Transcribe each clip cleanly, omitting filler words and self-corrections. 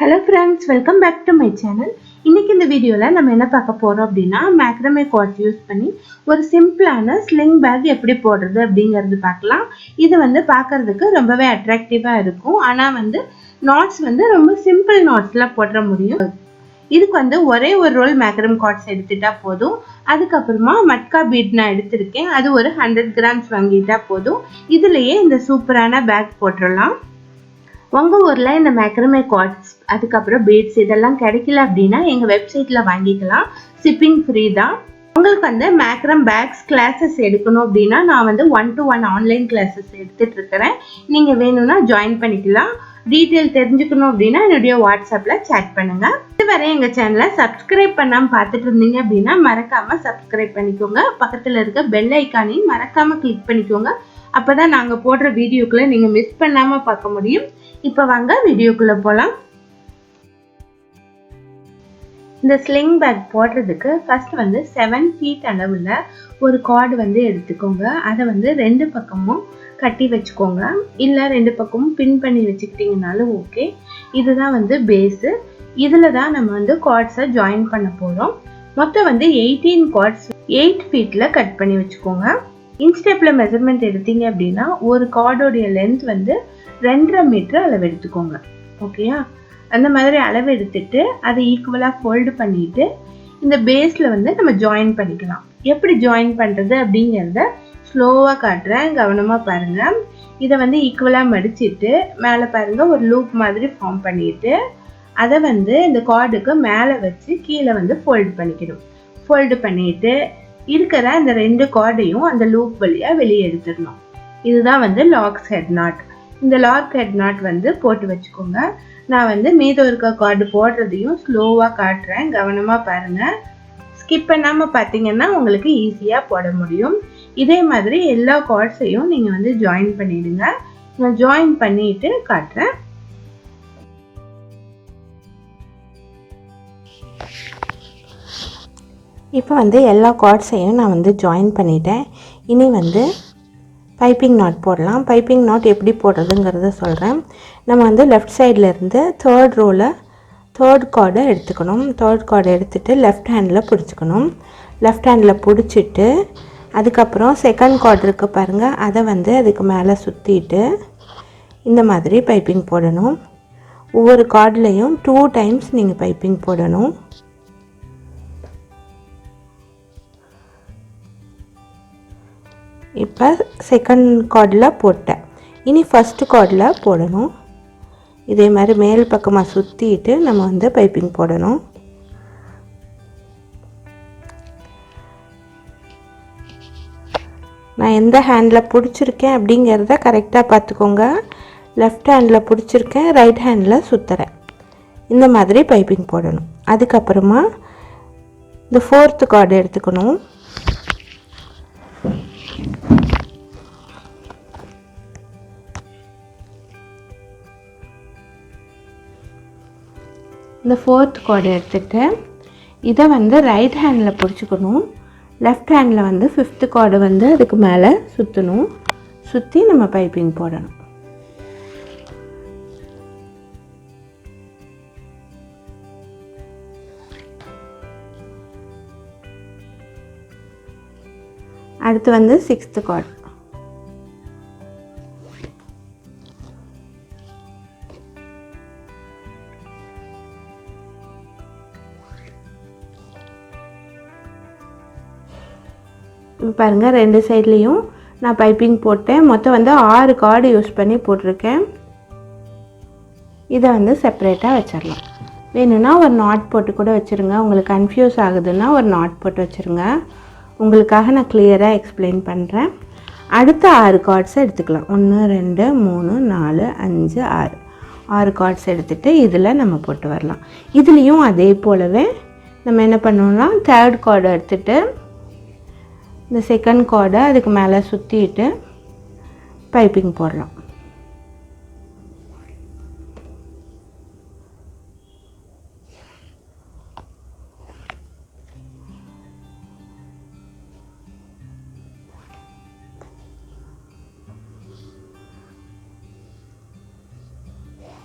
Hello friends, welcome back to my channel. இன்னைக்கு இந்த வீடியோல நம்ம என்ன பார்க்க போறோம் அப்படினா மேக்ரமே கார்ட்ஸ் யூஸ் பண்ணி ஒரு சிம்பிளான ஸ்லிங் பேக் எப்படி போடுறது அப்படிங்கறது பார்க்கலாம். இது வந்து பார்க்கிறதுக்கு ரொம்பவே அட்ராக்டிவா இருக்கும். ஆனா வந்து நாட்ஸ் வந்து ரொம்ப சிம்பிள் நாட்ஸ்ல போட முடியும். இதுக்கு வந்து ஒரே ஒரு ரோல் மேக்ரம் கார்ட்ஸ் எடுத்துட்டா போதும். அதுக்கு அப்புறமா மட்கா பீட் நான் எடுத்துர்க்கேன். அது ஒரு 100 grams வாங்கிட்டா போதும். இதுலயே இந்த சூப்பரான பேக் போட்டுறலாம். உங்க ஊர்ல இந்த மேக்ரமே கார்ட்ஸ் அதுக்கப்புறம் பீட்ஸ் இதெல்லாம் கிடைக்கல அப்படின்னா எங்க வெப்சைட்ல வாங்கிக்கலாம். ஷிப்பிங் ஃப்ரீ தான். உங்களுக்கு வந்து மேக்ரம் பேக்ஸ் கிளாஸஸ் எடுக்கணும் அப்படின்னா நான் வந்து 1-to-1 ஆன்லைன் கிளாஸஸ் எடுத்துட்டு இருக்கிறேன். நீங்க வேணும்னா ஜாயின் பண்ணிக்கலாம். டீட்டெயில் தெரிஞ்சுக்கணும் அப்படின்னா என்னுடைய வாட்ஸ்அப்ல சேட் பண்ணுங்க. இதுவரை எங்க சேனலை சப்ஸ்கிரைப் பண்ணாம பார்த்துட்டு இருந்தீங்க அப்படின்னா மறக்காம சப்ஸ்கிரைப் பண்ணிக்கோங்க. பக்கத்துல இருக்க பெல் ஐக்கானையும் மறக்காம கிளிக் பண்ணிக்கோங்க. அப்பதான் நாங்க போடுற வீடியோக்களை நீங்க மிஸ் பண்ணாம பார்க்க முடியும். இப்போ வாங்க வீடியோக்குள்ள போலாம். இந்த ஸ்லிங் பேக் போடுறதுக்கு ஃபர்ஸ்ட் வந்து 7 feet அளவுல ஒரு கார்டு வந்து எடுத்துக்கோங்க. அதை வந்து ரெண்டு பக்கமும் கட்டி வச்சுக்கோங்க. இல்ல ரெண்டு பக்கமும் பின் பண்ணி வச்சுக்கிட்டீங்கனாலும் ஓகே. இதுதான் வந்து பேஸ். இதுல தான் நம்ம வந்து கார்ட்ஸை ஜாயின் பண்ண போறோம். மொத்தம் வந்து 18 கார்ட்ஸ் 8 feetல கட் பண்ணி வச்சுக்கோங்க. இன்ஸ்டெப்ல மெஷர்மெண்ட் எடுத்தீங்க அப்படின்னா ஒரு கார்டோடைய லென்த் வந்து 2.5 மீட்டர் அளவு எடுத்துக்கோங்க. ஓகேயா? அந்த மாதிரி அளவு எடுத்துட்டு அதை ஈக்குவலா ஃபோல்டு பண்ணிட்டு இந்த பேஸ்ல வந்து நம்ம ஜாயின் பண்ணிக்கலாம். எப்படி ஜாயின் பண்றது அப்படிங்கறத ஸ்லோவா காட்டுறேன், கவனமா பாருங்க. இதை வந்து ஈக்குவலா மடிச்சிட்டு மேல பாருங்க ஒரு லூப் மாதிரி ஃபார்ம் பண்ணிட்டு அதை வந்து இந்த கார்டுக்கு மேல வச்சு கீழே வந்து ஃபோல்டு பண்ணிக்கணும். ஃபோல்டு பண்ணிட்டு இருக்கிற அந்த ரெண்டு கார்டையும் அந்த லூப் வழியா வெளியே எடுத்துடணும். இதுதான் வந்து லாக்ஸ் ஹெட் நாட். இந்த லாக் ஹெட் நாட் வந்து போட்டு வச்சுக்கோங்க. நான் வந்து மீதம் இருக்க கார்டு போடுறதையும் ஸ்லோவா காட்டுறேன், கவனமா பாருங்க. ஸ்கிப் பண்ணாம பார்த்தீங்கன்னா உங்களுக்கு ஈஸியா போட முடியும். இதே மாதிரி எல்லா கார்ட்ஸையும் நீங்க வந்து ஜாயின் பண்ணிடுங்க. நான் ஜாயின் பண்ணிட்டு காட்டுறேன். இப்போ வந்து எல்லா கார்ட்ஸையும் நான் வந்து ஜாயின் பண்ணிட்டேன். இனி வந்து பைப்பிங் நாட் போடலாம். பைப்பிங் நாட் எப்படி போடுறதுங்கிறத சொல்கிறேன். நம்ம வந்து லெஃப்ட் சைடில் இருந்து தேர்ட் ரோவில் தேர்ட் கார்டை எடுத்துக்கணும். தேர்ட் கார்டை எடுத்துகிட்டு லெஃப்ட் ஹேண்டில் பிடிச்சிக்கணும். லெஃப்ட் ஹேண்டில் பிடிச்சிட்டு அதுக்கப்புறம் செகண்ட் கார்டு இருக்குது பாருங்கள், அதை வந்து அதுக்கு மேலே சுற்றிட்டு இந்த மாதிரி பைப்பிங் போடணும். ஒவ்வொரு கார்ட்லேயும் 2 times நீங்கள் பைப்பிங் போடணும். இப்போ செகண்ட் கார்டில் போட்டேன். இனி ஃபஸ்ட்டு கார்டில் போடணும். இதே மாதிரி மேல் பக்கமாக சுற்றிட்டு நம்ம வந்து பைப்பிங் போடணும். நான் எந்த ஹேண்டில் பிடிச்சிருக்கேன் அப்படிங்கிறத கரெக்டாக பார்த்துக்கோங்க. லெஃப்ட் ஹேண்டில் பிடிச்சிருக்கேன், ரைட் ஹேண்டில் சுற்றுறேன். இந்த மாதிரி பைப்பிங் போடணும். அதுக்கப்புறமா இந்த 4th கார்டு எடுத்துக்கணும். இந்த 4th கார்டு எடுத்துகிட்டு இதை வந்து ரைட் ஹேண்டில் பிடிச்சிக்கணும். லெஃப்ட் ஹேண்டில் வந்து 5th கார்டு வந்து அதுக்கு மேலே சுற்றணும். சுற்றி நம்ம பைப்பிங் போடணும். அடுத்து வந்து 6th கார்டு. பாருங்கள், ரெண்டு சைட்லேயும் நான் பைப்பிங் போட்டேன். மொத்தம் வந்து 6 கார்டு யூஸ் பண்ணி போட்டிருக்கேன். இதை வந்து செப்பரேட்டாக வச்சிடலாம். வேணும்னா ஒரு நாட் போட்டு கூட வச்சுருங்க. உங்களுக்கு கன்ஃபியூஸ் ஆகுதுன்னா ஒரு நாட் போட்டு வச்சுருங்க. உங்களுக்காக நான் கிளியராக எக்ஸ்பிளைன் பண்ணுறேன். அடுத்த 6 கார்ட்ஸை எடுத்துக்கலாம். 1 2 3 4 5 6 6 கார்ட்ஸ் எடுத்துகிட்டு இதில் நம்ம போட்டு வரலாம். இதுலேயும் அதே போலவே நம்ம என்ன பண்ணோம்னா தேர்ட் கார்டு எடுத்துகிட்டு இந்த செகண்ட் கார்டை அதுக்கு மேலே சுற்றிட்டு பைப்பிங் போடலாம்.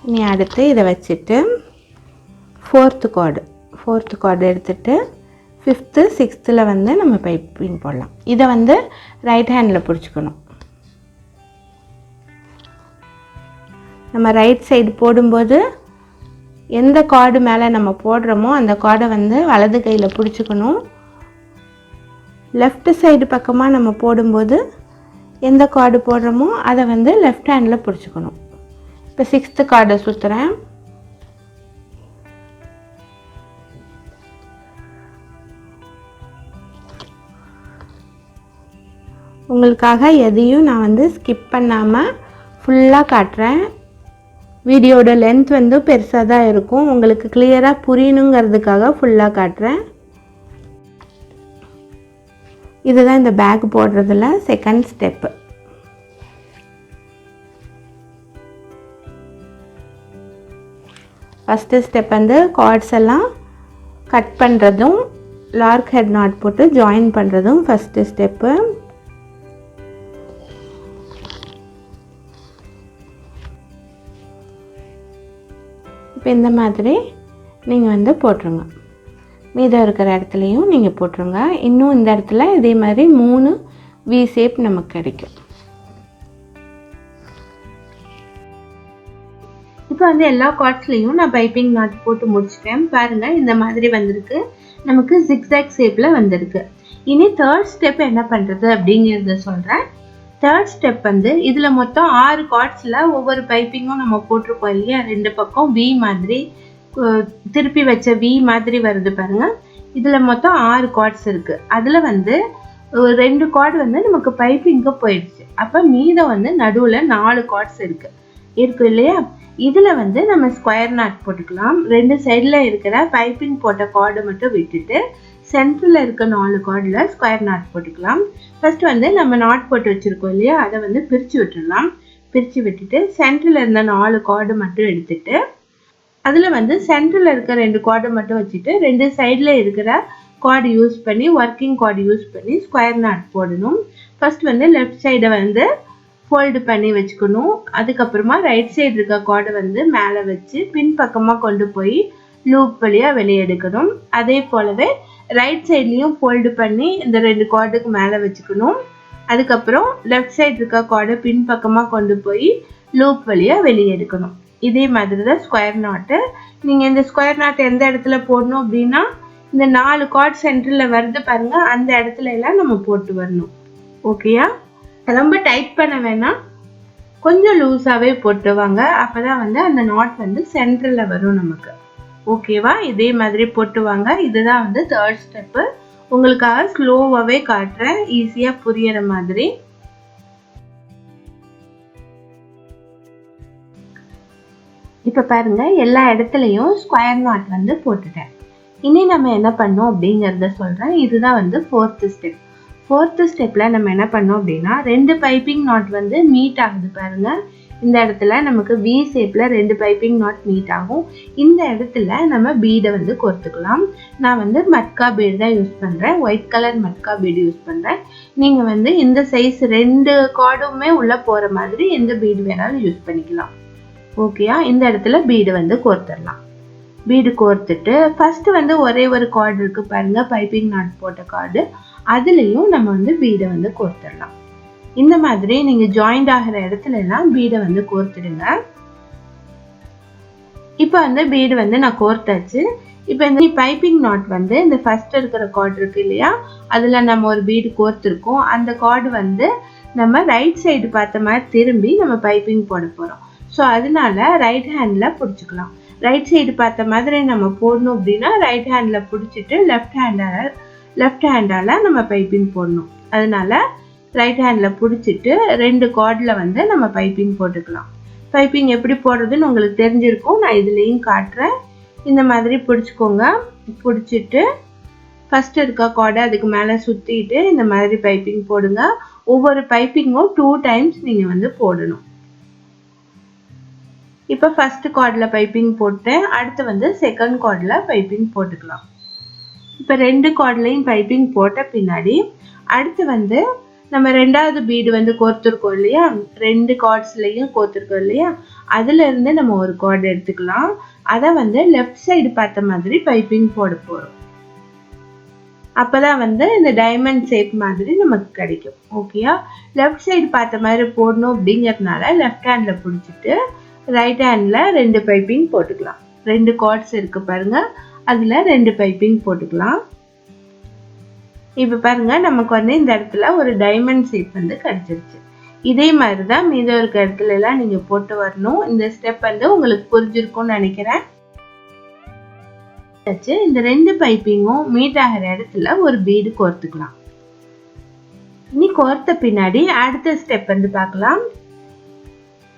இனி அடுத்து இதை வச்சுட்டு 4th கார்டு எடுத்துட்டு 5th 6th வந்து நம்ம பைப்பிங் போடலாம். இதை வந்து ரைட் ஹேண்டில் பிடிச்சிக்கணும். நம்ம ரைட் சைடு போடும்போது எந்த கார்டு மேலே நம்ம போடுறோமோ அந்த கார்டை வந்து வலது கையில் பிடிச்சிக்கணும். லெஃப்ட் சைடு பக்கமாக நம்ம போடும்போது எந்த கார்டு போடுறோமோ அதை வந்து லெஃப்ட் ஹேண்டில் பிடிச்சிக்கணும். இப்போ 6th கார்டை சுற்றுறேன். உங்களுக்காக எதையும் நான் வந்து ஸ்கிப் பண்ணாமல் ஃபுல்லாக காட்டுறேன். வீடியோட லென்த் வந்து பெருசாக தான் இருக்கும். உங்களுக்கு கிளியராக புரியணுங்கிறதுக்காக ஃபுல்லாக காட்டுறேன். இதுதான் இந்த பேக் போடுறதுல செகண்ட் ஸ்டெப்பு. ஃபஸ்ட்டு ஸ்டெப் வந்து கார்ட்ஸ் எல்லாம் கட் பண்ணுறதும் லார்க் ஹெட் நாட் போட்டு ஜாயின் பண்ணுறதும் ஃபஸ்ட்டு ஸ்டெப்பு. இப்போ இந்த மாதிரி நீங்கள் வந்து போட்டுருங்க. மீதம் இருக்கிற இடத்துலையும் நீங்கள் போட்டுருங்க. இன்னும் இந்த இடத்துல இதே மாதிரி 3 வி ஷேப் நமக்கு கிடைக்கும். இப்போ வந்து எல்லா கார்ட்ஸ்லையும் நான் பைப்பிங் நாட் போட்டு முடிச்சிட்டேன். பாருங்கள், இந்த மாதிரி வந்திருக்கு. நமக்கு ஜிக்ஸாக் ஷேப்பில் வந்திருக்கு. இனி தேர்ட் ஸ்டெப் என்ன பண்ணுறது அப்படிங்கிறத சொல்கிறேன். தேர்ட் ஸ்டெப் வந்து இதில் மொத்தம் 6 கார்ட்ஸில் ஒவ்வொரு பைப்பிங்கும் நம்ம போட்டிருக்கோம் இல்லையா, 2 பக்கம் வி மாதிரி திருப்பி வச்ச வி மாதிரி வருது பாருங்கள். இதில் மொத்தம் 6 கார்ட்ஸ் இருக்குது. அதில் வந்து 2 கார்டு வந்து நமக்கு பைப்பிங்கு போயிடுச்சு. அப்போ மீதம் வந்து நடுவில் 4 கார்ட்ஸ் இருக்கு இல்லையா. இதில் வந்து நம்ம ஸ்கொயர் நாட் போட்டுக்கலாம். 2 சைடில் இருக்கிற பைப்பிங் போட்ட கார்டு மட்டும் விட்டுட்டு சென்டரில் இருக்க 4 கார்டில் ஸ்கொயர் நாட் போட்டுக்கலாம். ஃபர்ஸ்ட் வந்து நம்ம நாட் போட்டு வச்சுருக்கோம் இல்லையா, அதை வந்து பிரித்து விட்டுடலாம். பிரித்து விட்டுட்டு சென்டரில் இருந்த 4 கார்டு மட்டும் எடுத்துட்டு அதில் வந்து சென்டரில் இருக்க 2 கார்டு மட்டும் வச்சுட்டு 2 சைடில் இருக்கிற கார்டு யூஸ் பண்ணி ஒர்க்கிங் கார்டு யூஸ் பண்ணி ஸ்கொயர் நாட் போடணும். ஃபர்ஸ்ட் வந்து லெஃப்ட் சைடை வந்து ஃபோல்டு பண்ணி வச்சுக்கணும். அதுக்கப்புறமா ரைட் சைடு இருக்க கார்டை வந்து மேலே வச்சு பின்பக்கமாக கொண்டு போய் லூப் வழியாக வெளியே எடுக்கணும். அதே போலவே ரைட் சைட்லேயும் ஃபோல்டு பண்ணி இந்த 2 கார்டுக்கு மேலே வச்சுக்கணும். அதுக்கப்புறம் லெஃப்ட் சைடு இருக்க கார்டை பின்பக்கமாக கொண்டு போய் லூப் வழியாக வெளியே எடுக்கணும். இதே மாதிரி தான் ஸ்கொயர் நாட்டு. நீங்கள் இந்த ஸ்கொயர் நாட் எந்த இடத்துல போடணும் அப்படின்னா இந்த 4 கார்டு சென்டரில் வருது பாருங்கள், அந்த இடத்துல எல்லாம் நம்ம போட்டு வரணும். ஓகேயா? ரொம்ப டைட் பண்ண வேணாம், கொஞ்சம் லூஸாகவே போட்டுவாங்க. அப்போ தான் வந்து அந்த நாட் வந்து சென்டரில் வரும் நமக்கு. ஓகேவா? இதே மாதிரி போட்டுவாங்க. இதுதான் வந்து தேர்ட் ஸ்டெப்பு. உங்களுக்காக ஸ்லோவாகவே காட்டுறேன், ஈஸியாக புரியற மாதிரி. இப்போ பாருங்க, எல்லா இடத்துலையும் ஸ்கொயர் நாட் வந்து போட்டுட்டேன். இனி நம்ம என்ன பண்ணோம் அப்படிங்கிறத சொல்கிறேன். இதுதான் வந்து ஃபோர்த்து ஸ்டெப். ஃபோர்த்து ஸ்டெப்பில் நம்ம என்ன பண்ணோம் அப்படின்னா 2 பைப்பிங் நாட் வந்து மீட் ஆகுது பாருங்கள். இந்த இடத்துல நமக்கு வி ஷேப்பில் 2 பைப்பிங் நாட் மீட் ஆகும். இந்த இடத்துல நம்ம பீடை வந்து கோர்த்துக்கலாம். நான் வந்து மட்கா பீடு தான் யூஸ் பண்ணுறேன். White colour matka bead use பண்ணுறேன். நீங்கள் வந்து இந்த சைஸ் 2 கார்டுமே உள்ளே போகிற மாதிரி எந்த பீடு வேணாலும் யூஸ் பண்ணிக்கலாம். ஓகேயா? இந்த இடத்துல பீடு வந்து கோர்த்துடலாம். பீடு கோர்த்துட்டு ஃபஸ்ட்டு வந்து ஒரே ஒரு கார்டு இருக்குது பாருங்கள், பைப்பிங் நாட் போட்ட கார்டு. அதுலேயும் நம்ம வந்து பீடை வந்து கோர்த்துடலாம். இந்த மாதிரி நீங்கள் ஜாயிண்ட் ஆகிற இடத்துல எல்லாம் பீடை வந்து கோர்த்துடுங்க. இப்போ வந்து பீடு வந்து நான் கோர்த்தாச்சு. இப்போ இந்த பைப்பிங் நாட் வந்து இந்த ஃபர்ஸ்ட் இருக்கிற கார்டு இருக்கு இல்லையா, அதில் நம்ம ஒரு பீடு கோர்த்துருக்கோம். அந்த கார்டு வந்து நம்ம ரைட் சைடு பார்த்த மாதிரி திரும்பி நம்ம பைப்பிங் போட போகிறோம். ஸோ அதனால ரைட் ஹேண்டில் பிடிச்சிக்கலாம். ரைட் சைடு பார்த்த மாதிரி நம்ம போடணும் அப்படின்னா ரைட் ஹேண்டில் பிடிச்சிட்டு லெஃப்ட் ஹேண்டால் நம்ம பைப்பிங் போடணும். அதனால ரைட் ஹேண்டில் பிடிச்சிட்டு 2 கார்டில் வந்து நம்ம பைப்பிங் போட்டுக்கலாம். பைப்பிங் எப்படி போடுறதுன்னு உங்களுக்கு தெரிஞ்சிருக்கும், நான் இதுலேயும் காட்டுறேன். இந்த மாதிரி பிடிச்சிக்கோங்க. பிடிச்சிட்டு ஃபஸ்ட்டு இருக்க கார்டை அதுக்கு மேலே சுற்றிட்டு இந்த மாதிரி பைப்பிங் போடுங்க. ஒவ்வொரு பைப்பிங்கும் 2 டைம்ஸ் நீங்கள் வந்து போடணும். இப்போ ஃபஸ்ட்டு கார்டில் பைப்பிங் போட்டேன். அடுத்து வந்து செகண்ட் கார்டில் பைப்பிங் போட்டுக்கலாம். இப்போ 2 கார்ட்லையும் பைப்பிங் போட்ட பின்னாடி அடுத்து வந்து நம்ம 2வது பீடு வந்து கோர்த்துருக்கோம் இல்லையா, 2 கார்ட்ஸ்லையும் கோர்த்துருக்கோம் இல்லையா, அதுலேருந்து நம்ம ஒரு கார்டு எடுத்துக்கலாம். அதை வந்து லெஃப்ட் சைடு பார்த்த மாதிரி பைப்பிங் போட போகிறோம். அப்பதான் வந்து இந்த டைமண்ட் ஷேப் மாதிரி நமக்கு கிடைக்கும். ஓகேயா? லெஃப்ட் சைடு பார்த்த மாதிரி போடணும் அப்படிங்கிறதுனால லெஃப்ட் ஹேண்ட்ல பிடிச்சிட்டு ரைட் ஹேண்ட்ல 2 பைப்பிங் போட்டுக்கலாம். 2 கார்ட்ஸ் இருக்கு பாருங்க, அதுல 2 பைப்பிங் போட்டுக்கலாம். இப்ப பாருங்க நமக்கு வந்து இந்த இடத்துல ஒரு டைமண்ட் ஷேப் வந்து கிடைச்சிருச்சு. இதே மாதிரி தான் மீதம் இருக்க இடத்துல எல்லாம் நீங்க போட்டு வரணும். இந்த ஸ்டெப் வந்து உங்களுக்கு புரிஞ்சிருக்கும்னு நினைக்கிறேன். இந்த 2 பைப்பிங்கும் மீட் ஆகிற இடத்துல ஒரு பீடு கோர்த்துக்கலாம். இனி கோர்த்த பின்னாடி அடுத்த ஸ்டெப் வந்து பார்க்கலாம்.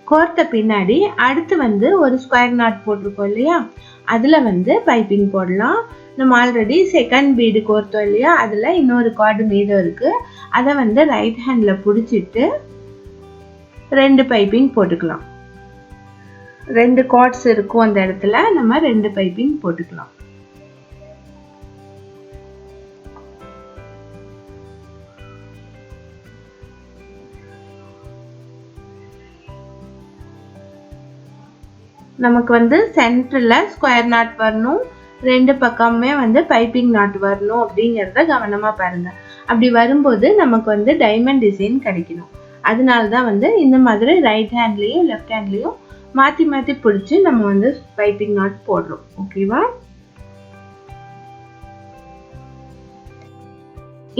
கோர்த்த பின்னாடி அடுத்து வந்து ஒரு ஸ்கொயர் நாட் போட்டிருக்கோம் இல்லையா, அதுல வந்து பைப்பிங் போடலாம். நம்ம ஆல்ரெடி செகண்ட் பீடு கோர்த்தோம் இல்லையா, அதுல இன்னொரு கார்டு மீதம் இருக்கு. அதை வந்து ரைட் ஹேண்ட்ல பிடிச்சிட்டு 2 பைப்பிங் போட்டுக்கலாம். 2 கார்ட்ஸ் இருக்கும் அந்த இடத்துல நம்ம 2 பைப்பிங் போட்டுக்கலாம். நமக்கு வந்து சென்டர்ல ஸ்கொயர் நாட் வரணும், 2 பக்கமுமே வந்து பைப்பிங் நாட் வரணும் அப்படிங்கிறத கவனமா பாருங்க. அப்படி வரும்போது நமக்கு வந்து டைமண்ட் டிசைன் கிடைக்கணும். அதனால தான் வந்து இந்த மாதிரி ரைட் ஹேண்ட்லயும் லெஃப்ட் ஹேண்ட்லயும் மாத்தி மாத்தி பிடிச்சி நம்ம வந்து பைப்பிங் நாட் போடுறோம். ஓகேவா?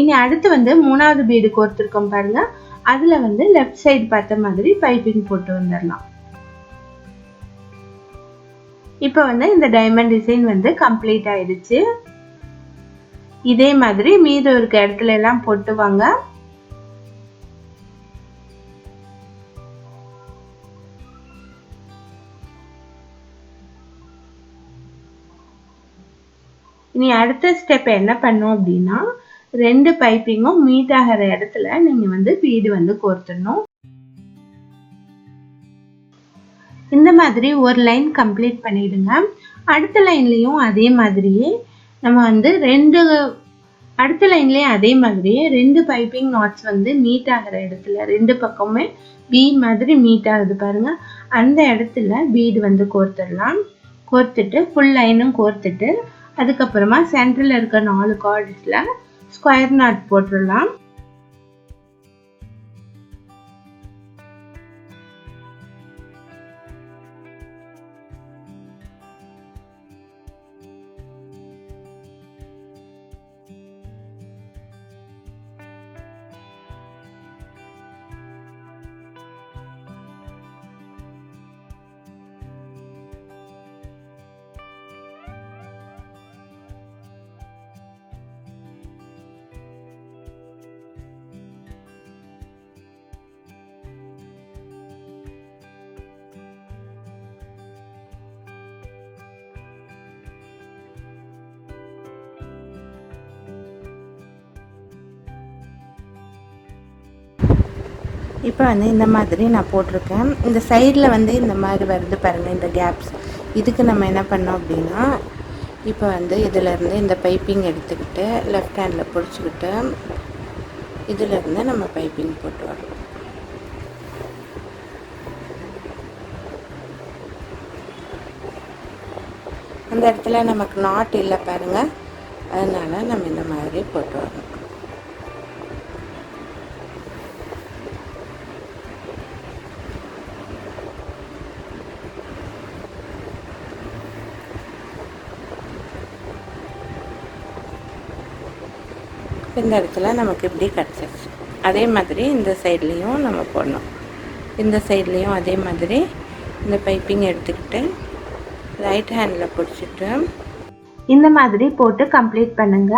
இனி அடுத்து வந்து 3வது பீடு கோர்த்திருக்கோம் பாருங்க, அதுல வந்து லெஃப்ட் சைடு பார்த்த மாதிரி பைப்பிங் போட்டு வந்துடலாம். இப்போ வந்து இந்த டைமண்ட் டிசைன் வந்து கம்ப்ளீட் ஆயிடுச்சு. இதே மாதிரி மீதம் இருக்க இடத்துல எல்லாம் போட்டுவாங்க. இனி அடுத்த ஸ்டெப் என்ன பண்ணும் அப்படின்னா, 2 பைப்பிங்கும் மீட் ஆகிற இடத்துல நீங்க வந்து பீடு வந்து கோர்த்துடணும். இந்த மாதிரி ஒரு லைன் கம்ப்ளீட் பண்ணிடுங்க. அடுத்த லைன்லயும் அதே மாதிரியே நம்ம வந்து அடுத்த லைன்லயே அதே மாதிரியே 2 பைப்பிங் நாட்ஸ் வந்து மீட் ஆகிற இடத்துல 2 பக்கமுமே பீ மாதிரி மீட் ஆகுது பாருங்க, அந்த இடத்துல பீடு வந்து கோர்த்துடலாம். கோர்த்துட்டு ஃபுல் லைனும் கோர்த்துட்டு அதுக்கப்புறமா சென்டர்ல இருக்க 4 கார்ட்ஸ்ல ஸ்கொயர் நாட் போட்டுடலாம். இப்போ வந்து இந்த மாதிரி நான் போட்டிருக்கேன். இந்த சைடில் வந்து இந்த மாதிரி வருது பாருங்கள், இந்த கேப்ஸ். இதுக்கு நம்ம என்ன பண்ணோம் அப்படின்னா, இப்போ வந்து இதிலேருந்து இந்த பைப்பிங் எடுத்துக்கிட்டு லெஃப்ட் ஹேண்டில் பிடிச்சிக்கிட்டு இதிலேருந்து நம்ம பைப்பிங் போட்டு வரலாம். அந்த இடத்துல நமக்கு நாட் இல்லை பாருங்கள், அதனால் நம்ம இந்த மாதிரி போட்டு வரணும். இந்த இடத்துல நமக்கு இப்படி கிடச்சிருச்சு. அதே மாதிரி இந்த சைட்லேயும் நம்ம போடணும். இந்த சைட்லேயும் அதே மாதிரி இந்த பைப்பிங் எடுத்துக்கிட்டு ரைட் ஹேண்டில் பிடிச்சிட்டு இந்த மாதிரி போட்டு கம்ப்ளீட் பண்ணுங்க.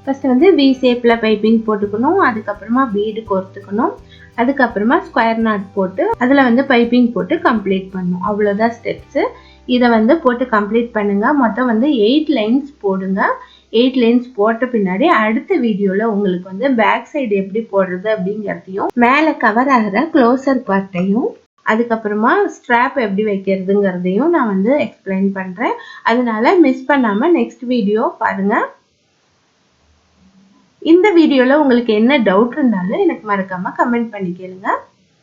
ஃபஸ்ட்டு வந்து வி ஷேப்பில் பைப்பிங் போட்டுக்கணும், அதுக்கப்புறமா பீடு கோர்த்துக்கணும், அதுக்கப்புறமா ஸ்கொயர் நாட் போட்டு அதில் வந்து பைப்பிங் போட்டு கம்ப்ளீட் பண்ணணும். அவ்வளோதான் ஸ்டெப்ஸு. இதை வந்து போட்டு கம்ப்ளீட் பண்ணுங்க. மொத்தம் வந்து 8 லைன்ஸ் போடுங்க. 8 லைன்ஸ் போட்ட பின்னாடி அடுத்த வீடியோவில் உங்களுக்கு வந்து பேக் சைடு எப்படி போடுறது அப்படிங்கிறதையும் மேலே கவர் ஆகிற க்ளோசர் பார்ட்டையும் அதுக்கப்புறமா ஸ்ட்ராப் எப்படி வைக்கிறதுங்கிறதையும் நான் வந்து எக்ஸ்பிளைன் பண்ணுறேன். அதனால மிஸ் பண்ணாமல் நெக்ஸ்ட் வீடியோ பாருங்கள். இந்த வீடியோவில் உங்களுக்கு என்ன டவுட் இருந்தாலும் எனக்கு மறக்காமல் கமெண்ட் பண்ணி கேளுங்க.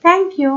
தேங்க்யூ.